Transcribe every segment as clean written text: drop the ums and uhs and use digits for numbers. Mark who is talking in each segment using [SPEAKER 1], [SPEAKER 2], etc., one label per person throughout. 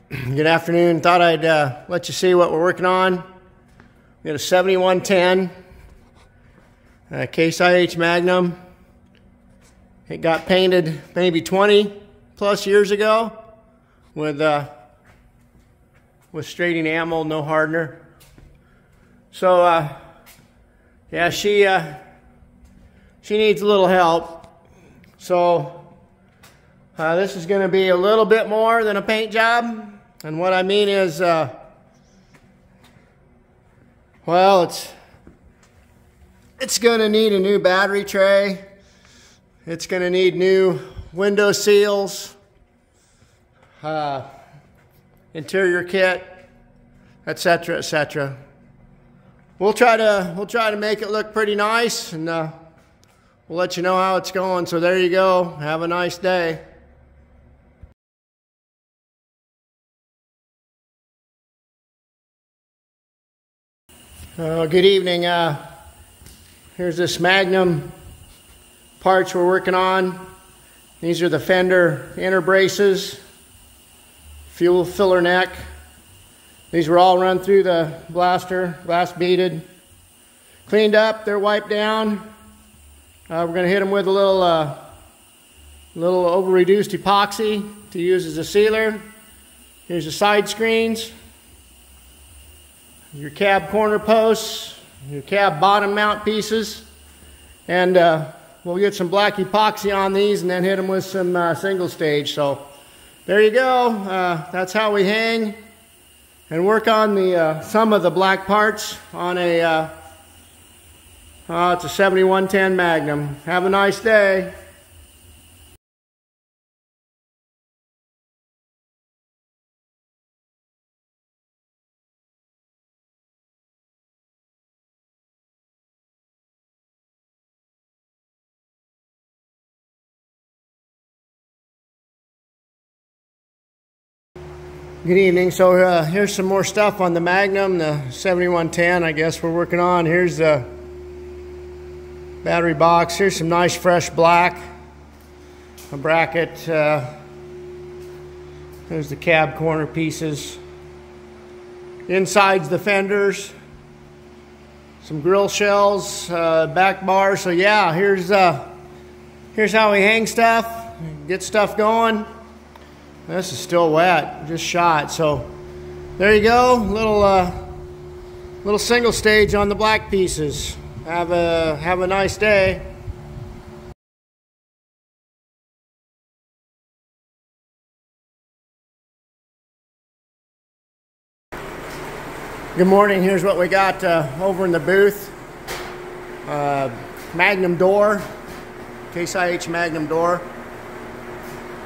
[SPEAKER 1] Good afternoon. Thought I'd let you see what we're working on. We got a 7110 Case IH Magnum. It got painted maybe 20 plus years ago with straight enamel, no hardener. So yeah, she needs a little help. So this is going to be a little bit more than a paint job. And what I mean is, well, it's going to need a new battery tray. It's going to need new window seals, interior kit, etc., etc. We'll try to make it look pretty nice, and we'll let you know how it's going. So there you go. Have a nice day. Good evening. Here's this Magnum parts we're working on. These are the fender inner braces, fuel filler neck. These were all run through the blaster, glass beaded, cleaned up. They're wiped down. We're going to hit them with a little over-reduced epoxy to use as a sealer. Here's the side screens, your cab corner posts, your cab bottom mount pieces, and we'll get some black epoxy on these and then hit them with some single stage. So there you go. That's how we hang and work on the some of the black parts on a it's a 7110 Magnum. Have a nice day. Good evening. So here's some more stuff on the Magnum, the 7110 I guess we're working on. Here's the battery box. Here's some nice fresh black. A bracket. There's the cab corner pieces. Inside's the fenders. Some grill shells, back bars. So yeah, here's how we hang stuff, get stuff going. This is still wet, just shot. So there you go, little single stage on the black pieces. Have a nice day. Good morning. Here's what we got over in the booth. Magnum door, Case IH Magnum door.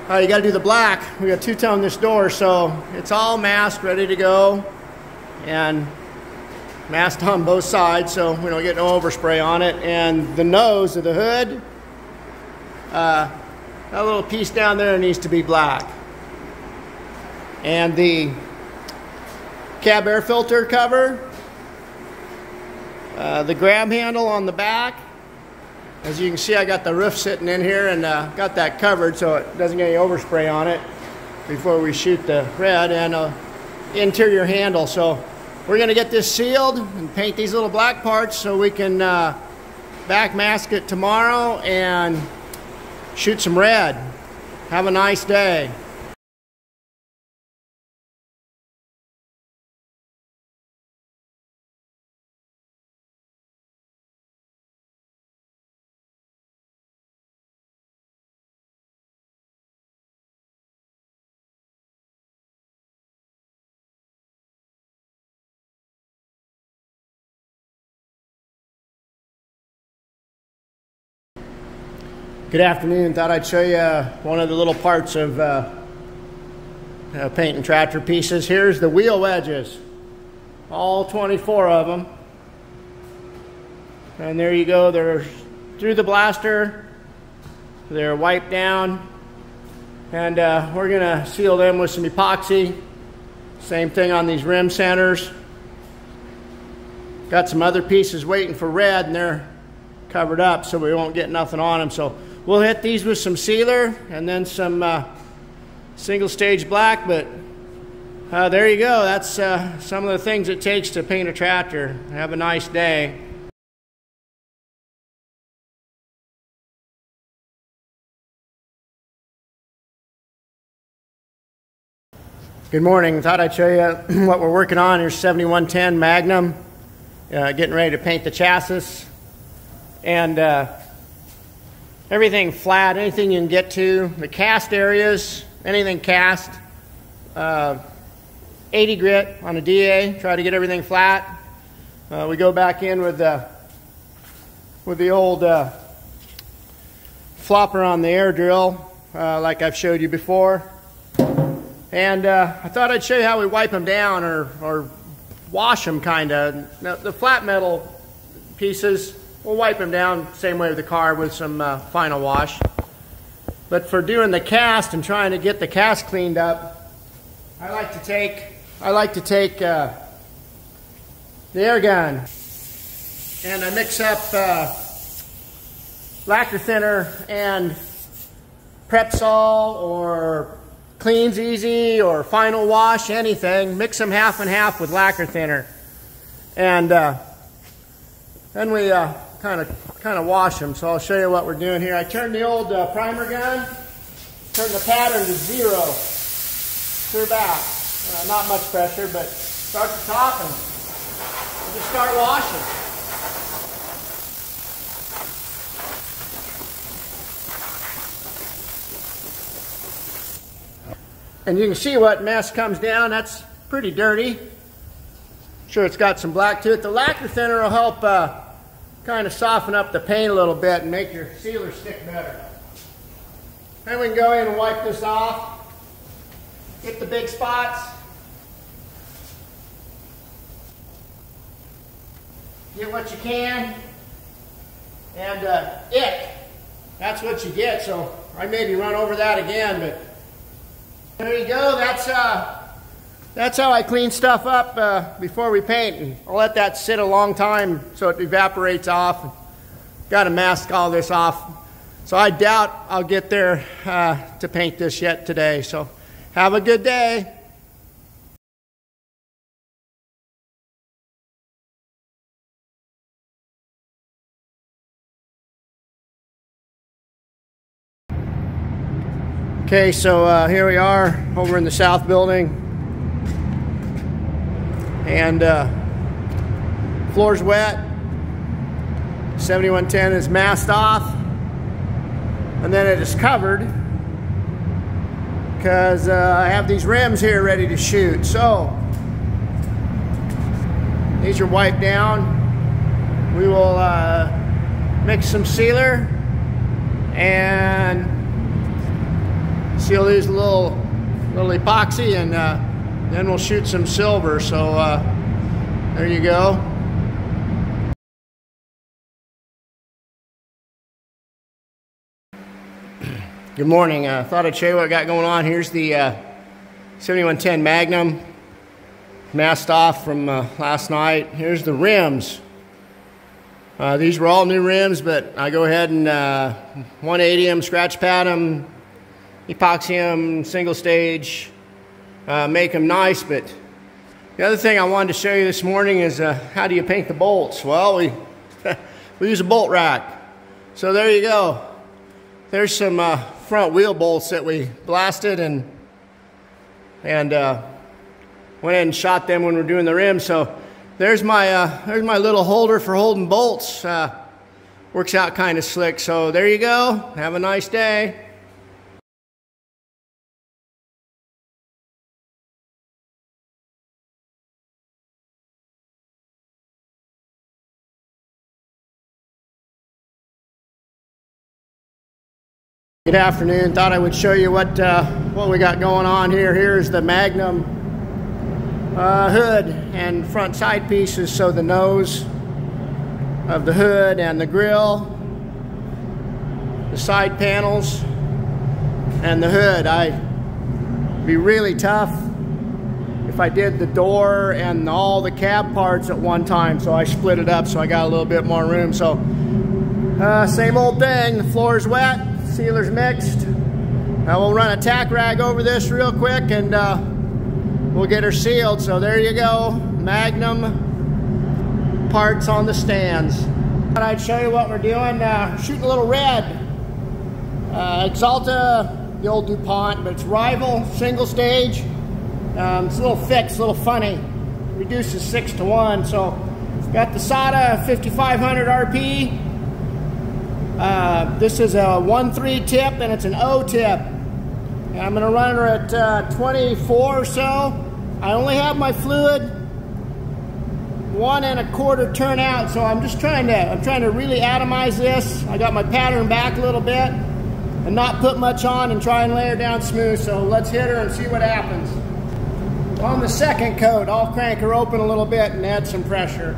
[SPEAKER 1] You got to do the black. We got two-tone this door, so it's all masked, ready to go, and masked on both sides, so we don't get no overspray on it. And the nose of the hood, that little piece down there needs to be black. And the cab air filter cover, the grab handle on the back. As you can see, I got the roof sitting in here and got that covered so it doesn't get any overspray on it before we shoot the red, and interior handle. So we're going to get this sealed and paint these little black parts so we can back mask it tomorrow and shoot some red. Have a nice day. Good afternoon. Thought I'd show you one of the little parts of painting tractor pieces. Here's the wheel wedges, all 24 of them. And there you go. They're through the blaster. They're wiped down. And we're going to seal them with some epoxy. Same thing on these rim centers. Got some other pieces waiting for red, and they're covered up so we won't get nothing on them. So we'll hit these with some sealer and then some single stage black, but There you go. That's some of the things it takes to paint a tractor. Have a nice day. Good morning. Thought I'd show you what we're working on. Here's 7110 Magnum. Getting ready to paint the chassis. And everything flat, anything you can get to. The cast areas, anything cast. 80 grit on a DA. Try to get everything flat. We go back in with the old flopper on the air drill, like I've showed you before. And I thought I'd show you how we wipe them down or wash them, kind of. Now, the flat metal pieces, we'll wipe them down same way with the car with some final wash. But for doing the cast and trying to get the cast cleaned up, I like to take the air gun and I mix up lacquer thinner and Prep-Sol or Clean's Easy or Final Wash, anything. Mix them half and half with lacquer thinner, and then we kind of wash them. So I'll show you what we're doing here. I turned the old primer gun, turned the pattern to 0, clear back. Not much pressure, but start the top and we'll just start washing. And you can see what mess comes down. That's pretty dirty. Sure, it's got some black to it. The lacquer thinner will help kind of soften up the paint a little bit and make your sealer stick better. Then we can go in and wipe this off. Get the big spots. Get what you can. And that's what you get. So I maybe run over that again, but there you go. That's how I clean stuff up before we paint. And I'll let that sit a long time so it evaporates off. Got to mask all this off. So I doubt I'll get there to paint this yet today. So have a good day. Okay, so here we are over in the south building, and floor's wet. 7110 is masked off, and then it is covered because I have these rims here ready to shoot. So these are wiped down. We will mix some sealer and seal these little epoxy, and then we'll shoot some silver. So there you go. Good morning. Thought I'd show you what I got going on. Here's the 7110 Magnum, masked off from last night. Here's the rims. These were all new rims, but I go ahead and 180 them, scratch pad them, epoxy them, single stage, make them nice. But the other thing I wanted to show you this morning is how do you paint the bolts? Well, we use a bolt rack. So there you go. There's some front wheel bolts that we blasted and went in and shot them when we're doing the rim. So there's my little holder for holding bolts. Works out kind of slick. So there you go. Have a nice day. Good afternoon. Thought I would show you what we got going on here. Here's the Magnum hood and front side pieces. So the nose of the hood and the grill, the side panels, and the hood. I'd be really tough if I did the door and all the cab parts at one time. So I split it up so I got a little bit more room. So same old thing. The floor's wet. Sealer's mixed. We'll run a tack rag over this real quick, and we'll get her sealed. So there you go, Magnum parts on the stands. Thought I'd show you what we're doing. Shooting a little red. Exalta, the old DuPont, but it's Rival, single stage. It's a little fixed, a little funny. Reduces 6 to 1. So got the SATA 5500 RP. This is a 1.3 tip and it's an O tip. And I'm gonna run her at 24 or so. I only have my fluid 1 1/4 turnout, so I'm trying to really atomize this. I got my pattern back a little bit and not put much on and try and lay her down smooth. So let's hit her and see what happens. On the second coat, I'll crank her open a little bit and add some pressure.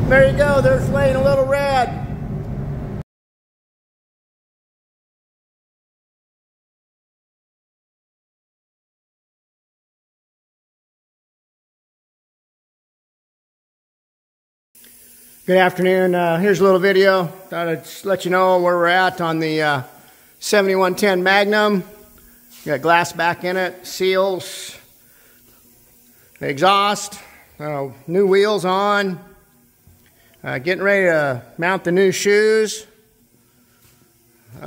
[SPEAKER 1] There you go, there's laying a little red. Good afternoon, here's a little video. Thought I'd just let you know where we're at on the 7110 Magnum. Got glass back in it, seals, exhaust, new wheels on. Getting ready to mount the new shoes,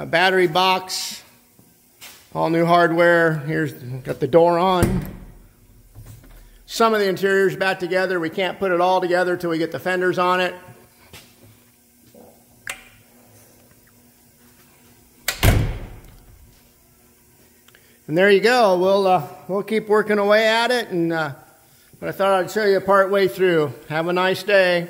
[SPEAKER 1] battery box, all new hardware. Here's got the door on. Some of the interior's back together. We can't put it all together till we get the fenders on it. And there you go. We'll keep working away at it. And but I thought I'd show you part way through. Have a nice day.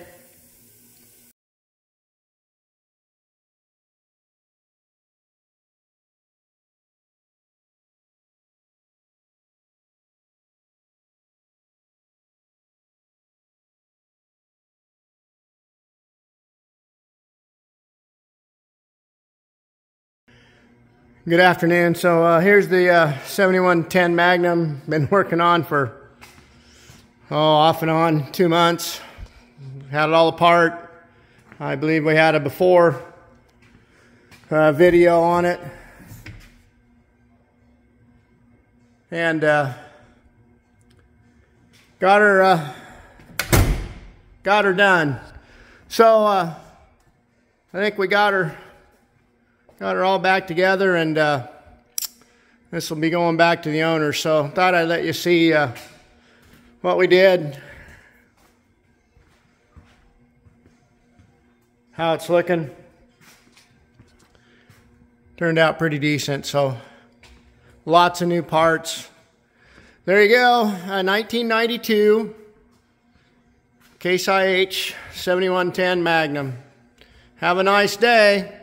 [SPEAKER 1] Good afternoon. So here's the 7110 Magnum. Been working on for off and on 2 months. Had it all apart. I believe we had a before video on it, and got her done. So I think we got her all back together, and this will be going back to the owner. So thought I'd let you see what we did, how it's looking. Turned out pretty decent, so lots of new parts. There you go, 1992 Case IH 7110 Magnum. Have a nice day.